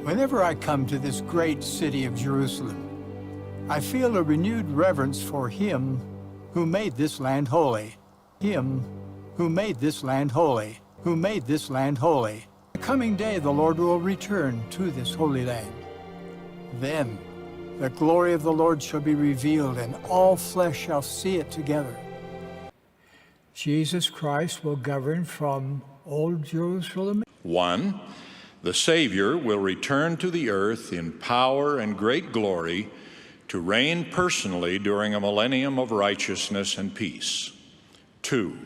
Whenever I come to this great city of Jerusalem, I feel a renewed reverence for Him who made this land holy. Him who made this land holy, who made this land holy. The coming day the Lord will return to this holy land. Then the glory of the Lord shall be revealed, and all flesh shall see it together. Jesus Christ will govern from Old Jerusalem. 1. The Savior will return to the earth in power and great glory to reign personally during a millennium of righteousness and peace. 2.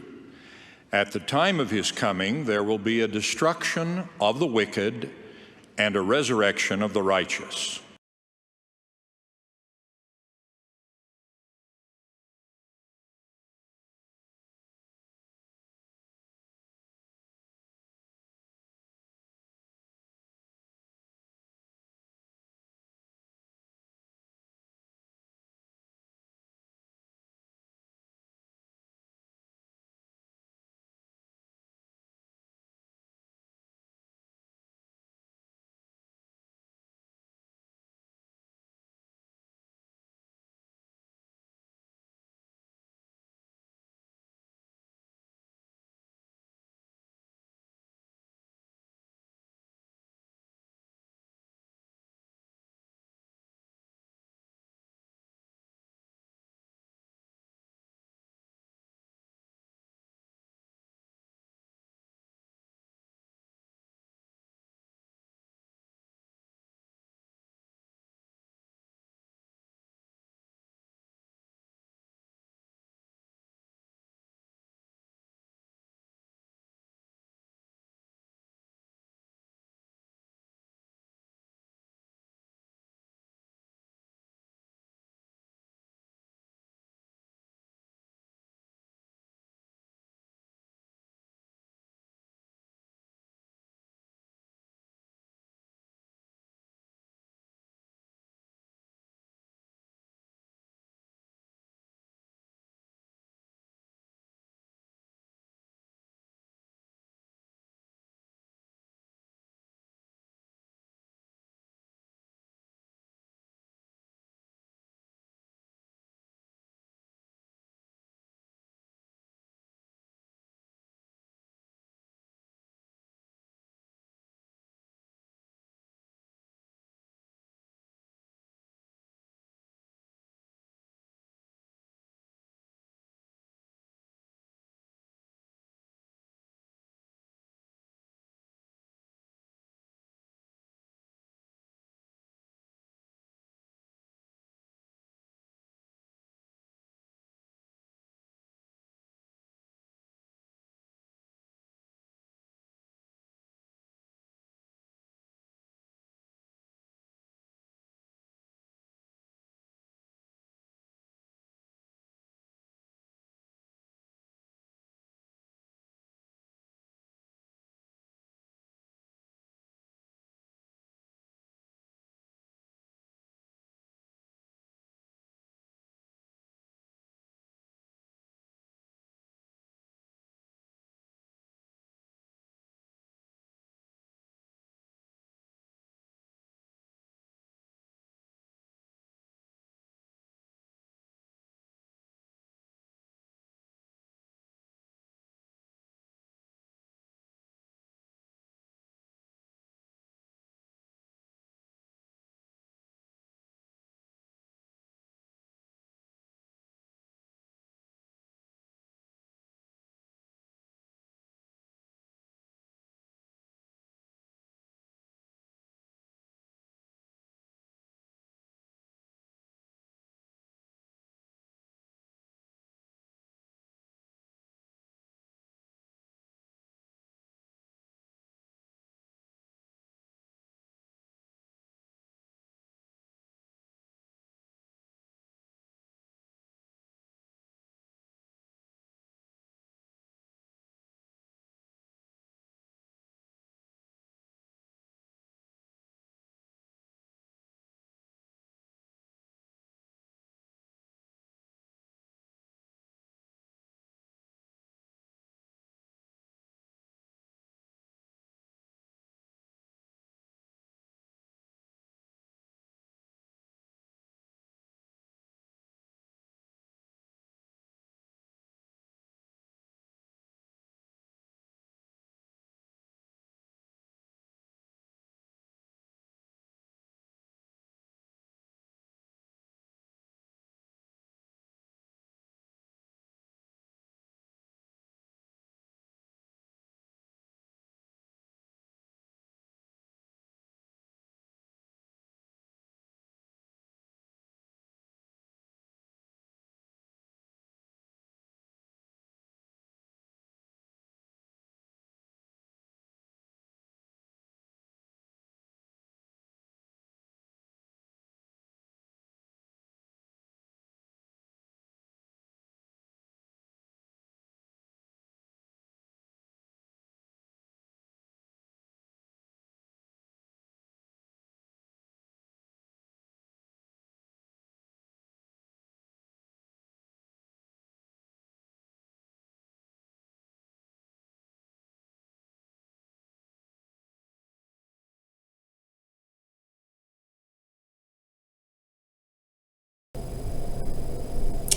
At the time of his coming, there will be a destruction of the wicked and a resurrection of the righteous.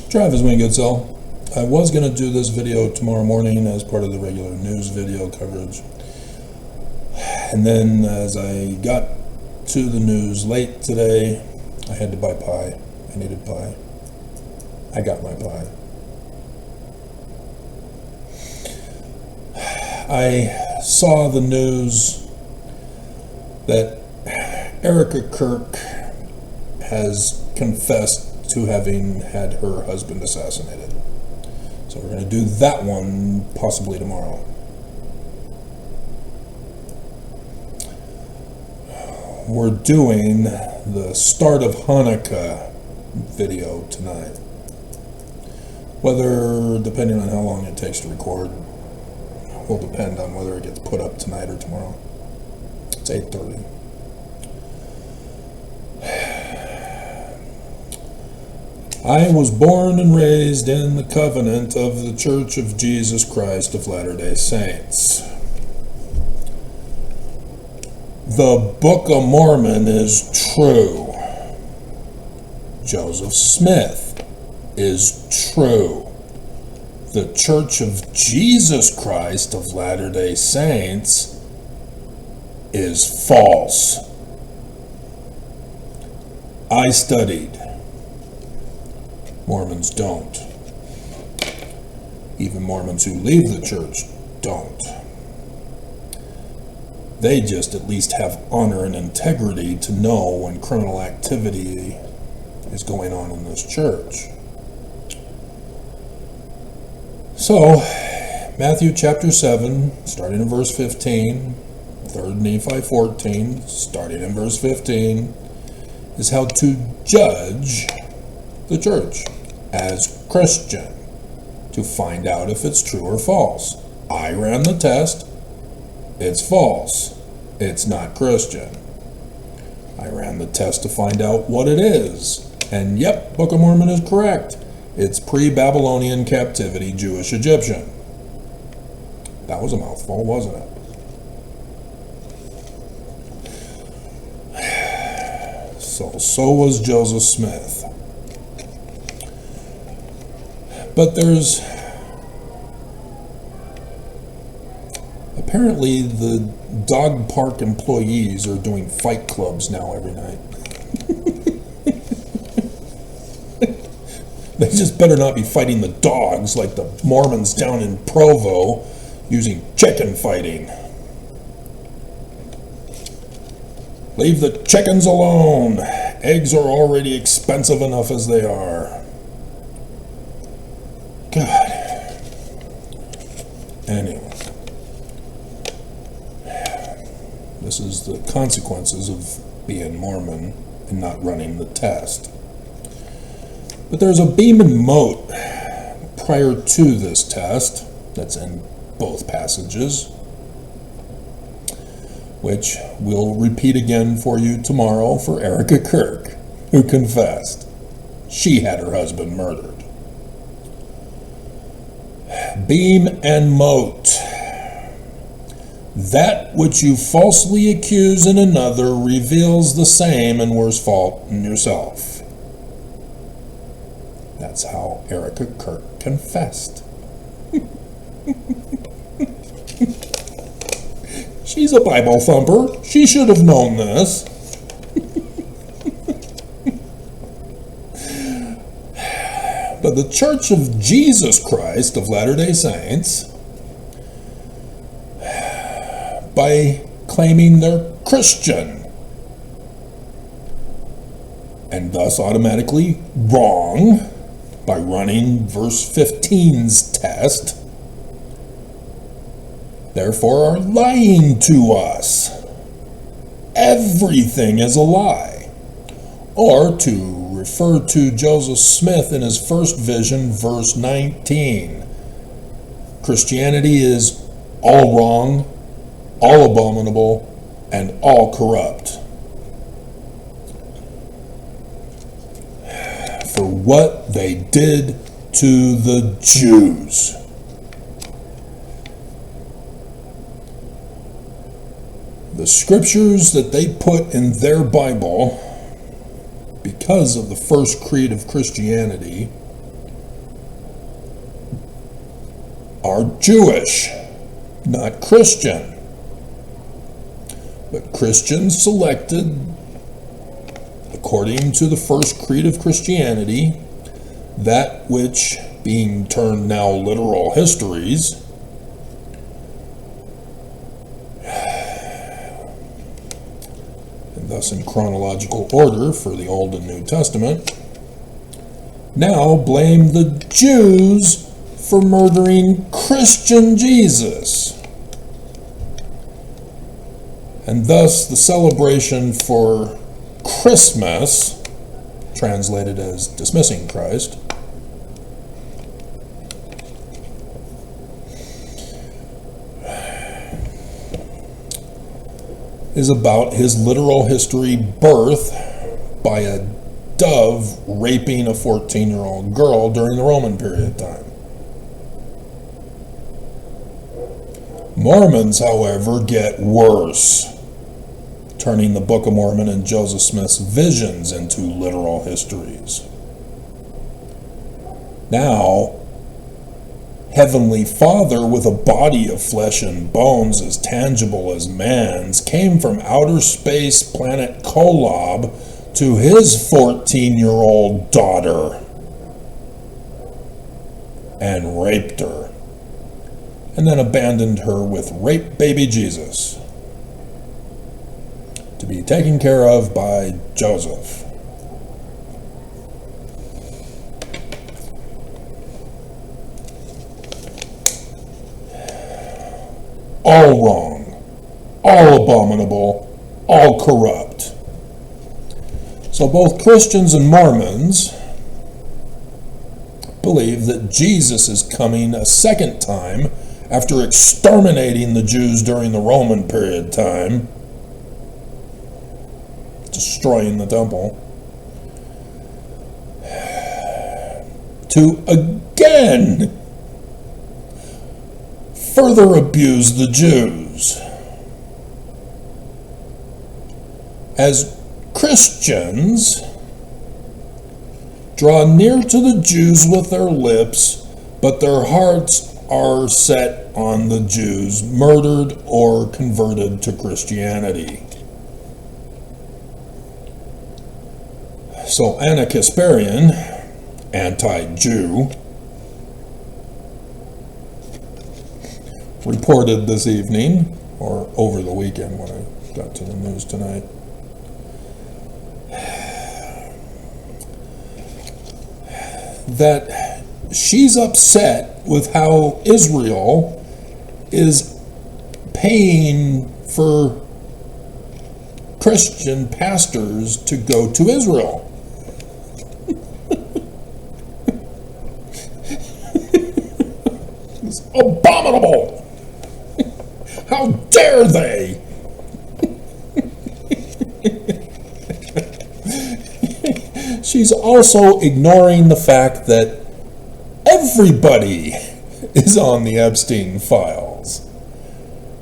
Travis Wingoodsell. I was going to do this video tomorrow morning as part of the regular news video coverage. And then as I got to the news late today, I had to buy pie. I needed pie. I got my pie. I saw the news that Erica Kirk has confessed to having had her husband assassinated. So we're going to do that one possibly tomorrow. We're doing the start of Hanukkah video tonight. Whether, depending on how long it takes to record, will depend on whether it gets put up tonight or tomorrow. It's 8:30. I was born and raised in the covenant of the Church of Jesus Christ of Latter-day Saints. The Book of Mormon is true. Joseph Smith is true. The Church of Jesus Christ of Latter-day Saints is false. I studied. Mormons don't. Even Mormons who leave the church don't. They just at least have honor and integrity to know when criminal activity is going on in this church. So, Matthew chapter 7, starting in verse 15, 3rd Nephi 14, starting in verse 15, is how to judge the church as Christian to find out if it's true or false. I ran the test. It's false. It's not Christian. I ran the test to find out what it is. And yep, Book of Mormon is correct. It's pre-Babylonian captivity Jewish Egyptian. That was a mouthful, wasn't it? So was Joseph Smith. But there's apparently the dog park employees are doing fight clubs now every night. They just better not be fighting the dogs like the Mormons down in Provo using chicken fighting. Leave the chickens alone. Eggs are already expensive enough as they are. God. Anyway. This is the consequences of being Mormon and not running the test. But there's a beam and mote prior to this test that's in both passages, which we'll repeat again for you tomorrow for Erica Kirk, who confessed she had her husband murdered. Beam and mote. That which you falsely accuse in another reveals the same and worse fault in yourself. That's how Erica Kirk confessed. She's a Bible thumper. She should have known this. But the Church of Jesus Christ of Latter-day Saints, by claiming they're Christian, and thus automatically wrong by running verse 15's test, therefore are lying to us. Everything is a lie. Or to refer to Joseph Smith in his first vision, verse 19. Christianity is all wrong, all abominable, and all corrupt. For what they did to the Jews. The scriptures that they put in their Bible, because of the first creed of Christianity, are Jewish, not Christian. But Christians selected, according to the first creed of Christianity, that which, being turned now literal histories, and thus in chronological order for the Old and New Testament, now blame the Jews for murdering Christian Jesus. And thus the celebration for Christmas, translated as dismissing Christ, is about his literal history birth by a dove raping a 14-year-old girl during the Roman period of time. Mormons, however, get worse, turning the Book of Mormon and Joseph Smith's visions into literal histories. Now, Heavenly Father, with a body of flesh and bones as tangible as man's, came from outer space planet Kolob to his 14-year-old daughter and raped her, and then abandoned her with rape baby Jesus to be taken care of by Joseph. All wrong, all abominable, all corrupt. So both Christians and Mormons believe that Jesus is coming a second time after exterminating the Jews during the Roman period of time, destroying the temple, to again further abuse the Jews. As Christians draw near to the Jews with their lips, but their hearts are set on the Jews murdered or converted to Christianity. So Anna Kasparian, anti-Jew, reported this evening, or over the weekend when I got to the news tonight, that she's upset with how Israel is paying for Christian pastors to go to Israel. It's abominable. How dare they? She's also ignoring the fact that everybody is on the Epstein files.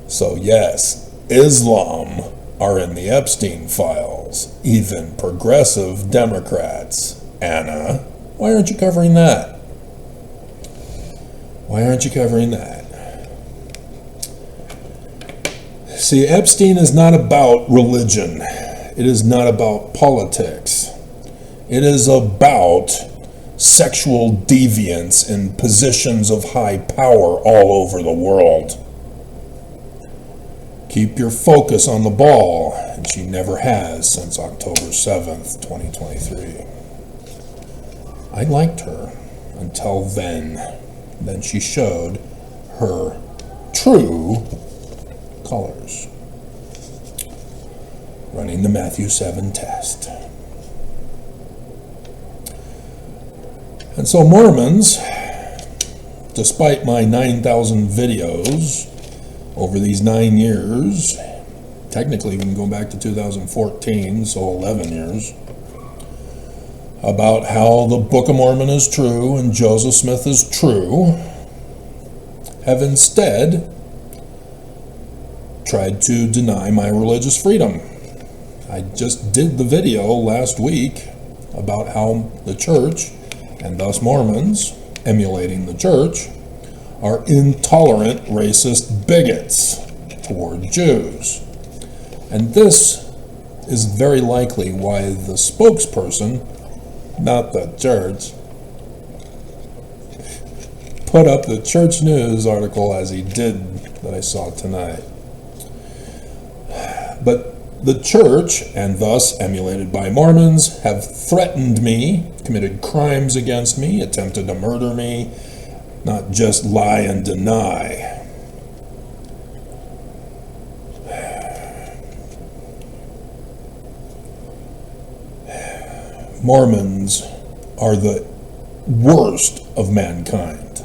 So yes, Islam are in the Epstein files, even progressive Democrats. Anna, why aren't you covering that? Why aren't you covering that? See, Epstein is not about religion. It is not about politics. It is about sexual deviance in positions of high power all over the world. Keep your focus on the ball, and she never has since October 7th, 2023. I liked her until then. Then she showed her true colors, running the Matthew 7 test. And so Mormons, despite my 9,000 videos over these 9 years, technically we can go back to 2014, so 11 years, about how the Book of Mormon is true and Joseph Smith is true, have instead tried to deny my religious freedom. I just did the video last week about how the church, and thus Mormons, emulating the church, are intolerant, racist bigots toward Jews. And this is very likely why the spokesperson, not the church, put up the Church News article as he did that I saw tonight. But the church, and thus emulated by Mormons, have threatened me, committed crimes against me, attempted to murder me, not just lie and deny. Mormons are the worst of mankind.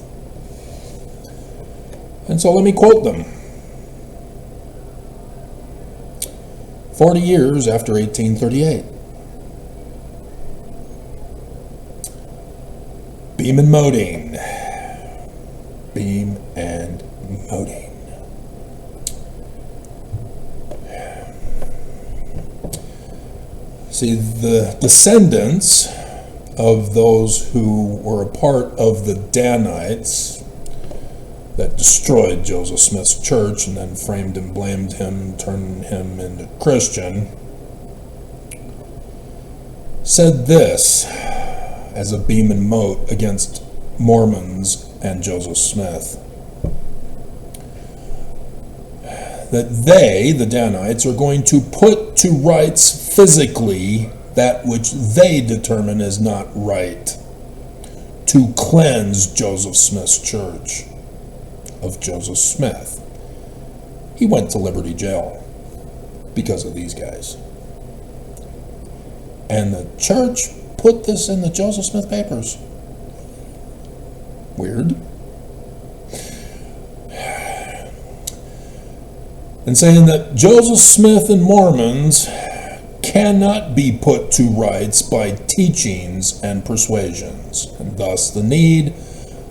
And so let me quote them. 40 years after 1838. Beam and Modine. Beam and Modine. See, the descendants of those who were a part of the Danites that destroyed Joseph Smith's church and then framed and blamed him, turned him into Christian, said this as a beam and mote against Mormons and Joseph Smith. That they, the Danites, are going to put to rights physically that which they determine is not right, to cleanse Joseph Smith's church of Joseph Smith. He went to Liberty Jail because of these guys. And the church put this in the Joseph Smith papers. Weird. And saying that Joseph Smith and Mormons cannot be put to rights by teachings and persuasions, and thus the need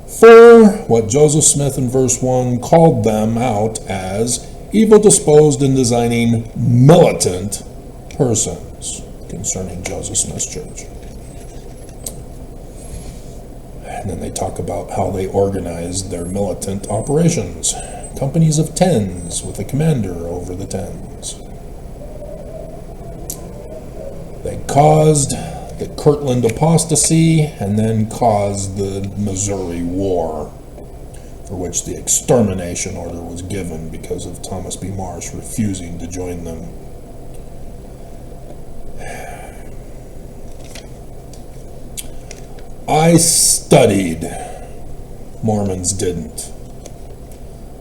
for what Joseph Smith in verse 1 called them out as evil-disposed and designing militant persons concerning Joseph Smith's church. And then they talk about how they organized their militant operations. Companies of tens with a commander over the tens. They caused the Kirtland apostasy and then caused the Missouri War, for which the extermination order was given because of Thomas B. Marsh refusing to join them. I studied. Mormons didn't.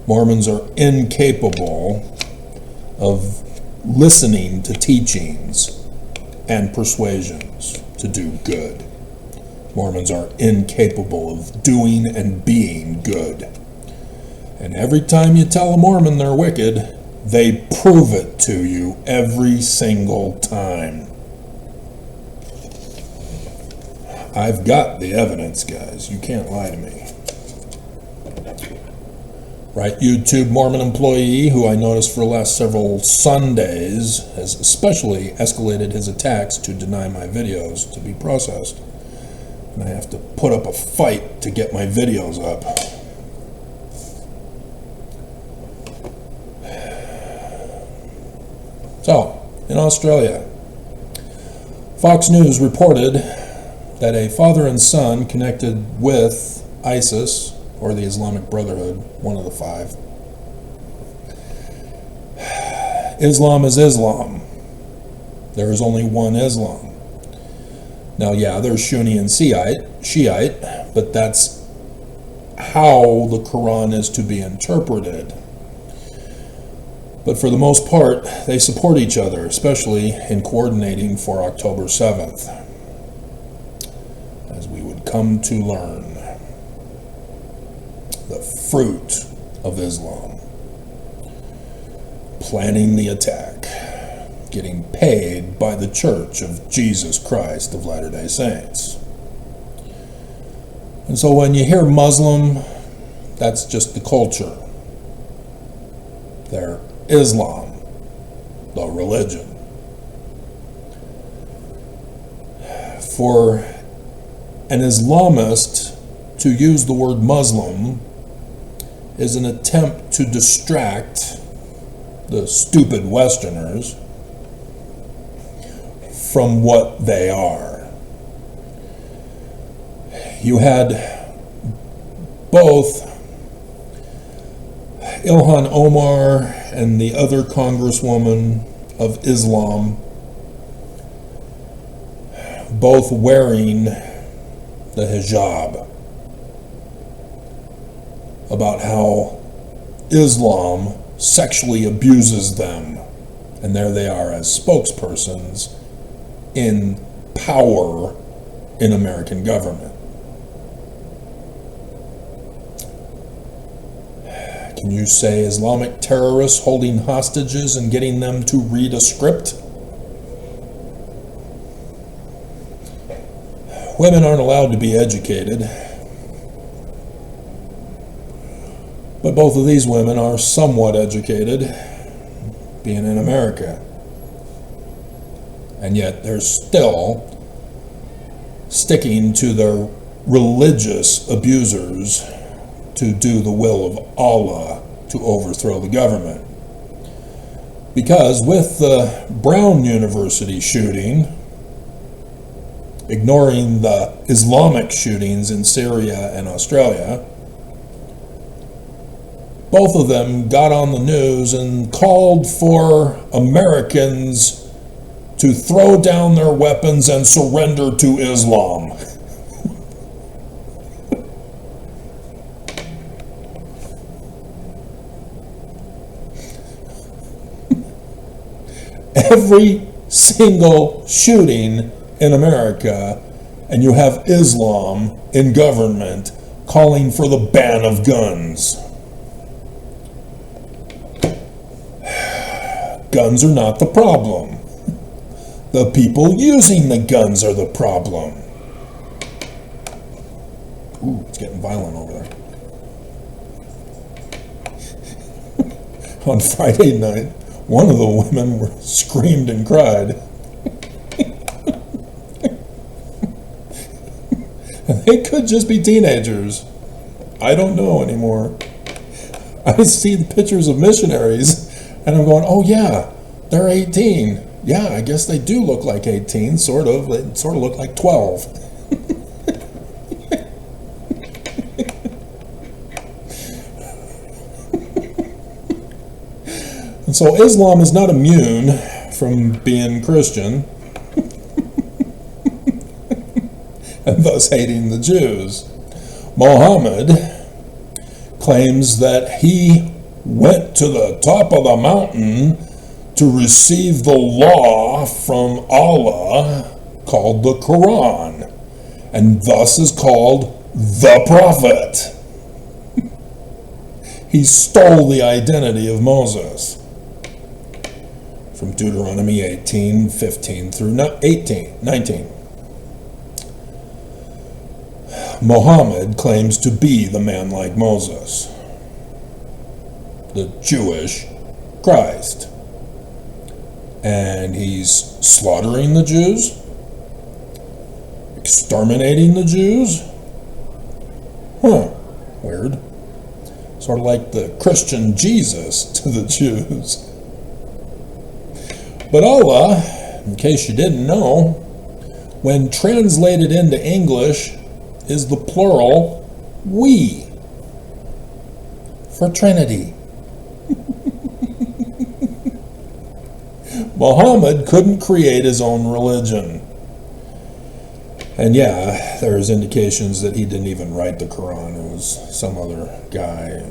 Mormons are incapable of listening to teachings and persuasions to do good. Mormons are incapable of doing and being good. And every time you tell a Mormon they're wicked, they prove it to you every single time. I've got the evidence, guys. You can't lie to me. Right, YouTube Mormon employee, who I noticed for the last several Sundays, has especially escalated his attacks to deny my videos to be processed. And I have to put up a fight to get my videos up. So, in Australia, Fox News reported that a father and son connected with ISIS, or the Islamic Brotherhood, one of the five. Islam is Islam. There is only one Islam. Now, yeah, there's Sunni and Shiite, but that's how the Quran is to be interpreted. But for the most part, they support each other, especially in coordinating for October 7th, as we would come to learn. The fruit of Islam. Planning the attack. Getting paid by the Church of Jesus Christ of Latter-day Saints. And so when you hear Muslim, that's just the culture. They're Islam, the religion. For an Islamist to use the word Muslim is an attempt to distract the stupid Westerners from what they are. You had both Ilhan Omar and the other congresswoman of Islam both wearing the hijab, about how Islam sexually abuses them, and there they are as spokespersons in power in American government. Can you say Islamic terrorists holding hostages and getting them to read a script? Women aren't allowed to be educated, but both of these women are somewhat educated, being in America. And yet they're still sticking to their religious abusers to do the will of Allah to overthrow the government. Because with the Brown University shooting, ignoring the Islamic shootings in Syria and Australia, both of them got on the news and called for Americans to throw down their weapons and surrender to Islam. Every single shooting in America, and you have Islam in government calling for the ban of guns. Guns are not the problem. The people using the guns are the problem. Ooh, it's getting violent over there. On Friday night, one of the women screamed and cried. And they could just be teenagers. I don't know anymore. I see the pictures of missionaries, and I'm going, oh yeah, they're 18. Yeah, I guess they do look like 18, sort of. They sort of look like 12. And so Islam is not immune from being Christian, and thus hating the Jews. Muhammad claims that he went to the top of the mountain to receive the law from Allah called the Quran, and thus is called the Prophet. He stole the identity of Moses from Deuteronomy 18:15 through 19. Muhammad claims to be the man like Moses, the Jewish Christ. And he's slaughtering the Jews, exterminating the Jews. Weird. Sort of like the Christian Jesus to the Jews. But Allah, in case you didn't know, when translated into English, is the plural we for Trinity. Muhammad couldn't create his own religion. And yeah, there's indications that he didn't even write the Quran. It was some other guy,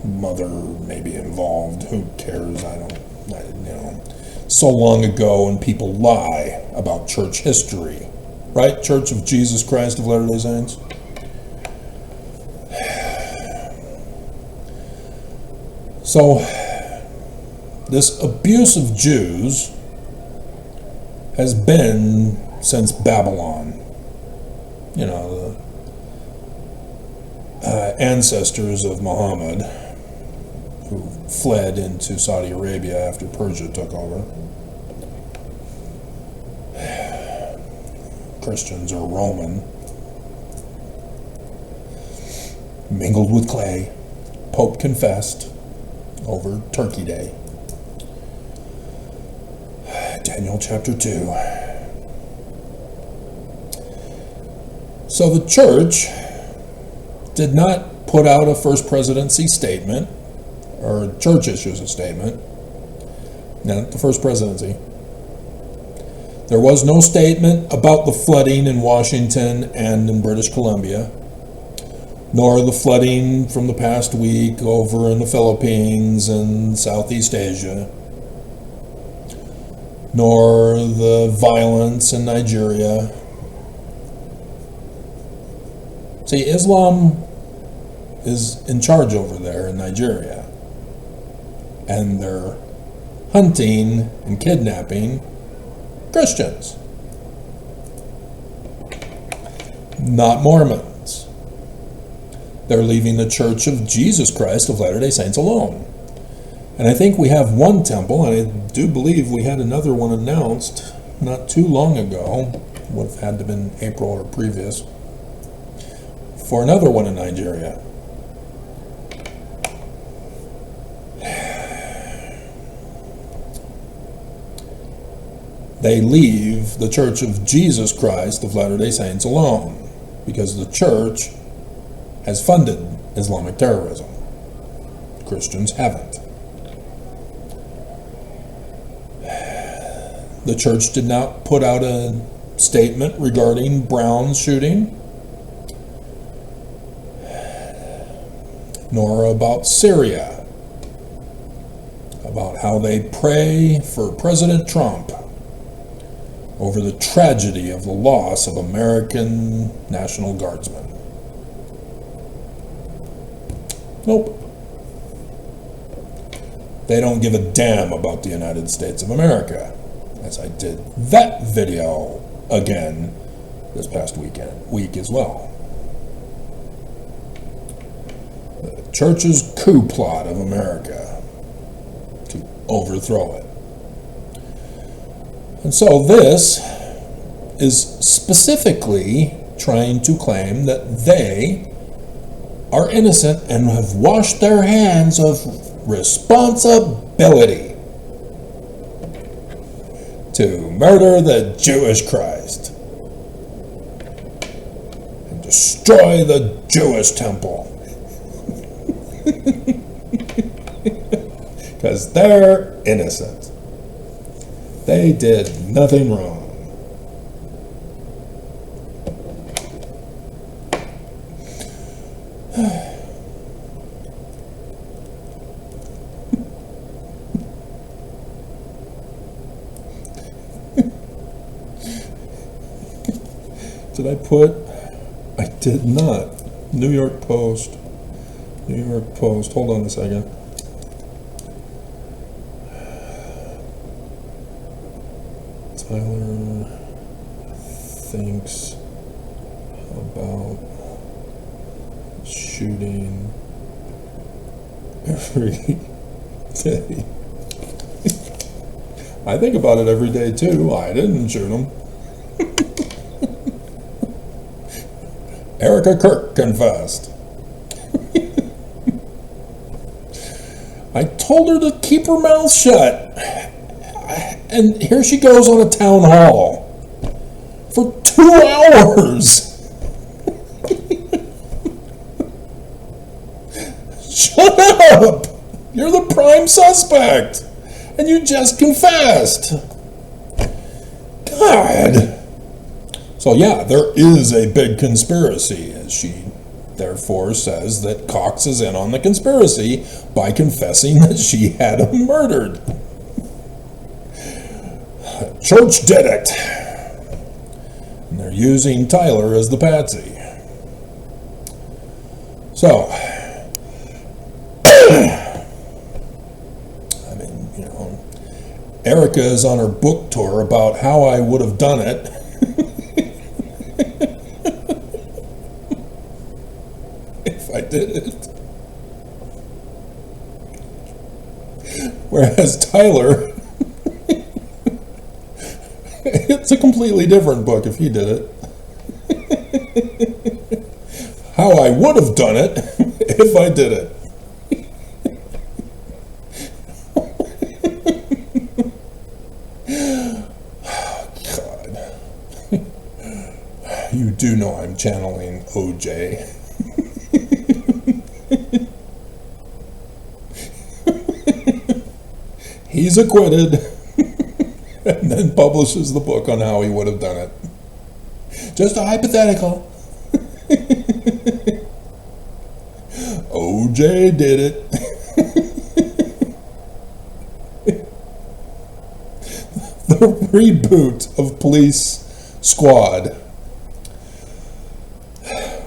mother maybe involved. Who cares? So long ago, and people lie about church history. Right? Church of Jesus Christ of Latter-day Saints. So, this abuse of Jews has been since Babylon. You know, the ancestors of Muhammad who fled into Saudi Arabia after Persia took over. Christians are Roman, mingled with clay, Pope confessed over Turkey Day. Daniel chapter 2. So the church did not put out a first presidency statement, or a church issues a statement, not the first presidency. There was no statement about the flooding in Washington and in British Columbia, nor the flooding from the past week over in the Philippines and Southeast Asia, nor the violence in Nigeria. See, Islam is in charge over there in Nigeria, and they're hunting and kidnapping Christians, not Mormons. They're leaving the Church of Jesus Christ of Latter-day Saints alone. And I think we have one temple, and I do believe we had another one announced not too long ago, would have had to have been April or previous, for another one in Nigeria. They leave the Church of Jesus Christ of Latter-day Saints alone because the church has funded Islamic terrorism. Christians haven't. The church did not put out a statement regarding Brown's shooting, nor about Syria, about how they pray for President Trump over the tragedy of the loss of American National Guardsmen. Nope. They don't give a damn about the United States of America, as I did that video again this past week as well. The church's coup plot of America to overthrow it. And so this is specifically trying to claim that they are innocent and have washed their hands of responsibility to murder the Jewish Christ and destroy the Jewish temple. Because they're innocent. They did nothing wrong. Did I put? I did not. New York Post. New York Post. Hold on a second. Tyler thinks about shooting every day. I think about it every day too. I didn't shoot him. Erica Kirk confessed. I told her to keep her mouth shut. And here she goes on a town hall for 2 hours. Shut up! You're the prime suspect, and you just confessed. God. So yeah, there is a big conspiracy, as she therefore says that Cox is in on the conspiracy by confessing that she had him murdered. Church did it. And they're using Tyler as the patsy. So, I mean, you know, Erica is on her book tour about how I would have done it. If I did it. Whereas Tyler, it's a completely different book if he did it. How I would have done it if I did it. do know I'm channeling OJ. He's acquitted, and then publishes the book on how he would have done it. Just a hypothetical. OJ did it. The reboot of Police Squad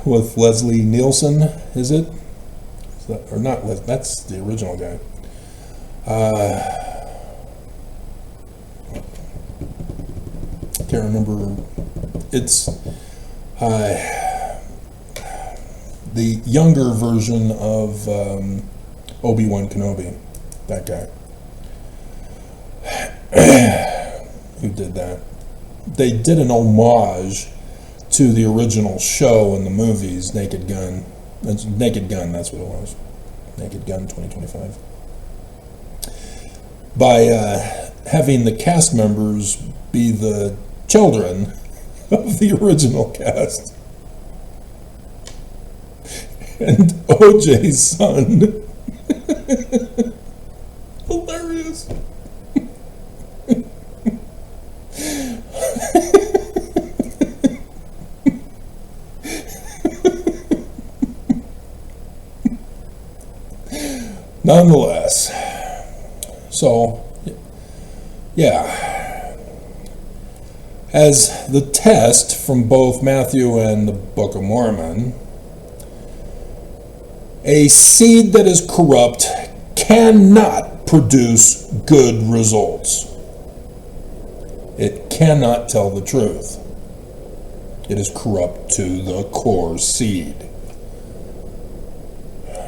with Leslie Nielsen, is it? Is that, or not? That's the original guy. Can't remember. It's the younger version of Obi-Wan Kenobi. That guy. Who did that? They did an homage to the original show in the movies, Naked Gun. Naked Gun, that's what it was. Naked Gun 2025. By having the cast members be the children of the original cast. And OJ's son. Hilarious. Nonetheless, so, yeah, as the test from both Matthew and the Book of Mormon, a seed that is corrupt cannot produce good results. It cannot tell the truth. It is corrupt to the core seed.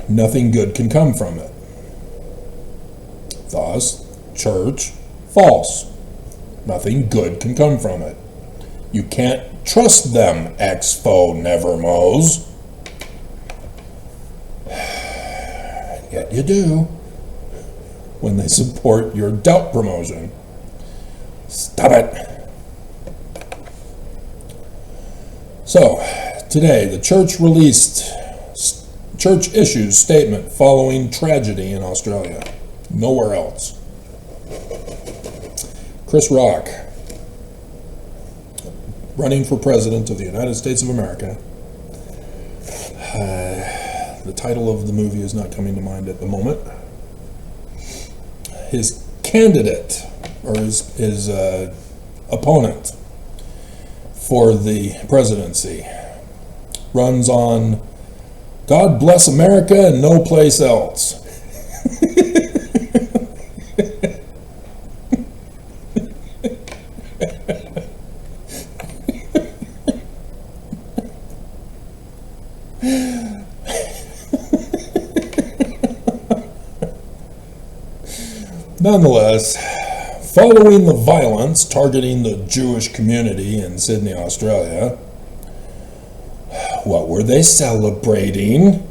Nothing good can come from it. Thus, church, false. Nothing good can come from it. You can't trust them, expo nevermos. Yet you do, when they support your doubt promotion. Stop it. So, today the church released church issues statement following tragedy in Australia. Nowhere else. Chris Rock, running for president of the United States of America. The title of the movie is not coming to mind at the moment. His candidate, or his opponent for the presidency, runs on God bless America and no place else. Nonetheless, following the violence targeting the Jewish community in Sydney, Australia, what were they celebrating?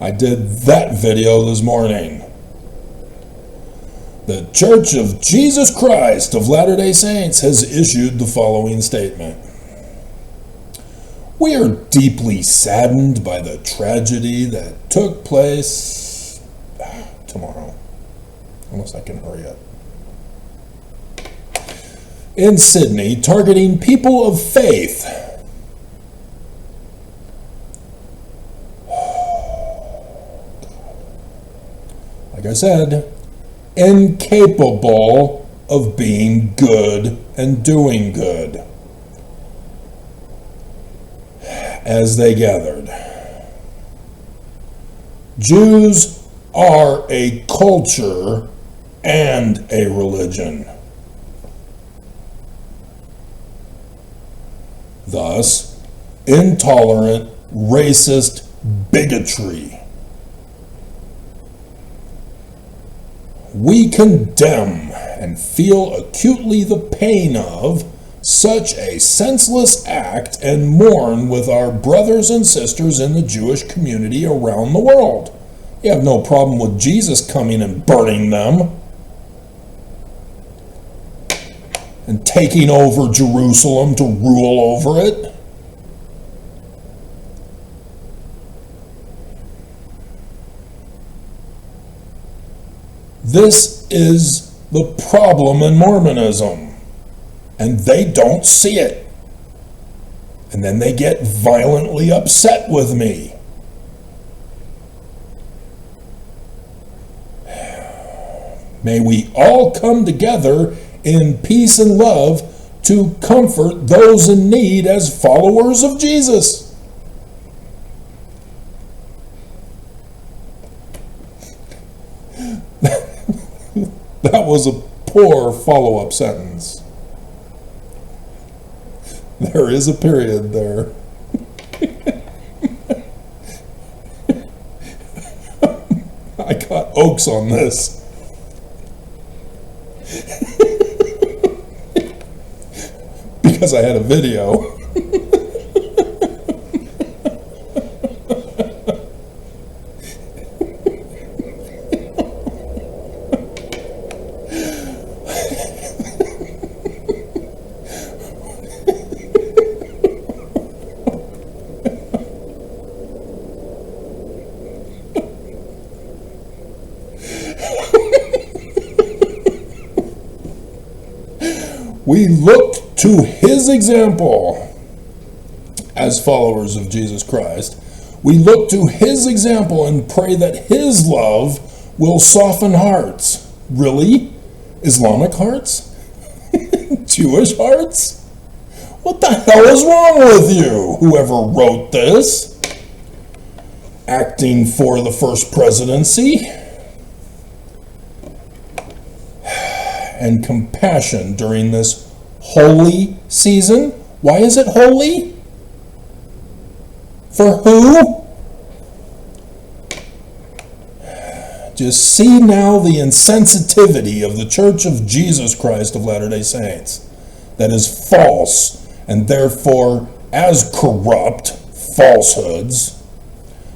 I did that video this morning. The Church of Jesus Christ of Latter-day Saints has issued the following statement. We are deeply saddened by the tragedy that took place tomorrow, unless I can hurry up, in Sydney, targeting people of faith. Like I said, incapable of being good and doing good. As they gathered, Jews are a culture and a religion. Thus, intolerant, racist bigotry. We condemn and feel acutely the pain of such a senseless act and mourn with our brothers and sisters in the Jewish community around the world. You have no problem with Jesus coming and burning them. and taking over Jerusalem to rule over it. This is the problem in Mormonism, and they don't see it. And then they get violently upset with me. May we all come together in peace and love to comfort those in need as followers of Jesus. That was a poor follow-up sentence. There is a period there. I got Oaks on this. Because I had a video. We look to his example as followers of Jesus Christ. We look to his example and pray that his love will soften hearts. Really? Islamic hearts? Jewish hearts? What the hell is wrong with you, whoever wrote this? Acting for the first presidency? And compassion during this holy season. Why is it holy? For who? Just see now the insensitivity of the Church of Jesus Christ of Latter-day Saints that is false and therefore as corrupt falsehoods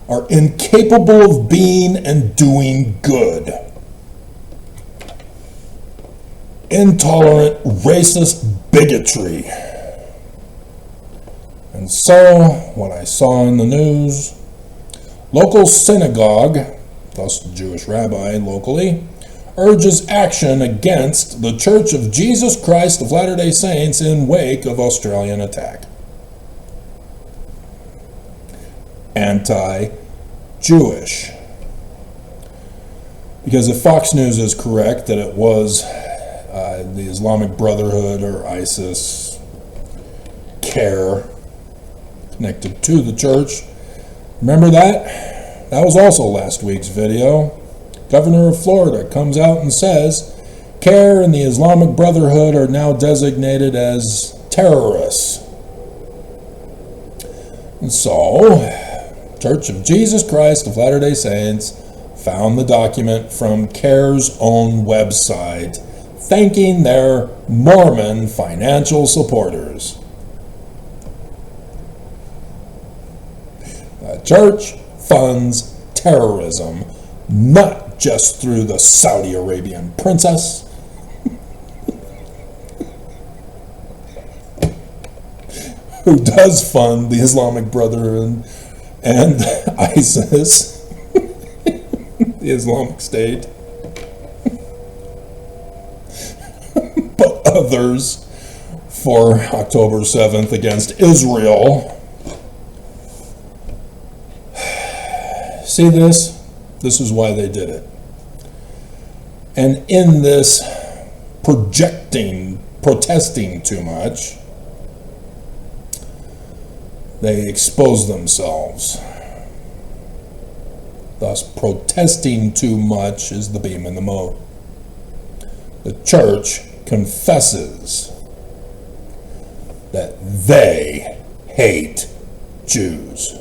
are incapable of being and doing good. Intolerant, racist bigotry. And so, what I saw in the news, local synagogue, thus Jewish rabbi locally, urges action against the Church of Jesus Christ of Latter-day Saints in wake of Australian attack. Anti-Jewish. Because if Fox News is correct that it was the Islamic Brotherhood or ISIS CARE connected to the church. Remember that? That was also last week's video. Governor of Florida comes out and says CARE and the Islamic Brotherhood are now designated as terrorists. And so, Church of Jesus Christ of Latter-day Saints found the document from CARE's own website thanking their Mormon financial supporters. The church funds terrorism, not just through the Saudi Arabian princess, who does fund the Islamic Brotherhood and ISIS, the Islamic State, but others for October 7th against Israel. See this? This is why they did it. And in this protesting too much, they expose themselves. Thus, protesting too much is the beam in the moat. The church confesses that they hate Jews.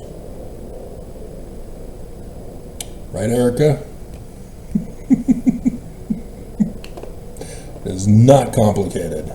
Right, Erica? It is not complicated.